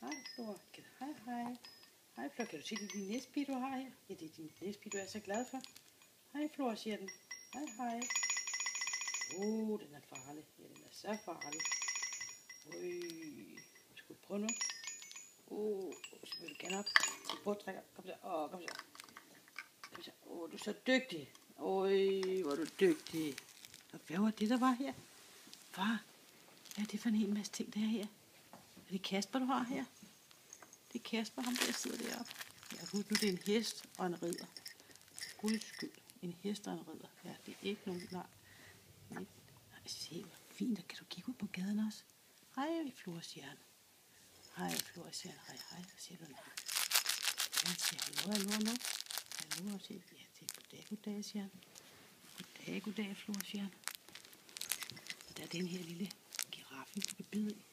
Hej, Flor. Hej, hej. Hej, Flor. Kan du se, det er din næsbi, du har her? Ja, det er din næsbi, du er så glad for. Hej, Flor, siger den. Hej, hej. Den er farlig. Ja, den er så farlig. Skal vi prøve nu? Så vil du gerne op. Bordtrækker. Kom så. Kom så. Kom så. Du er så dygtig. Hvor er du dygtig. Og hvad var det, der var her? Far, hvad er det for en hel masse ting, der er her? Er det Kasper, du har her? Det er Kasper, ham der sidder deroppe. Ja, husk nu, det er en hest og en ridder. Guds skyld. En hest og en ridder. Ja, det er ikke nogen, nej. Se, hvor fint. Kan du kigge ud på gaden også? Hej, Florstjerne. Hej, Florstjerne. Hej. Hvad siger du nu? Han siger hallo nu. Hallo, siger ja, det er goddag, siger han. Goddag, Florstjerne. Og der er den her lille giraffen, du kan bide i.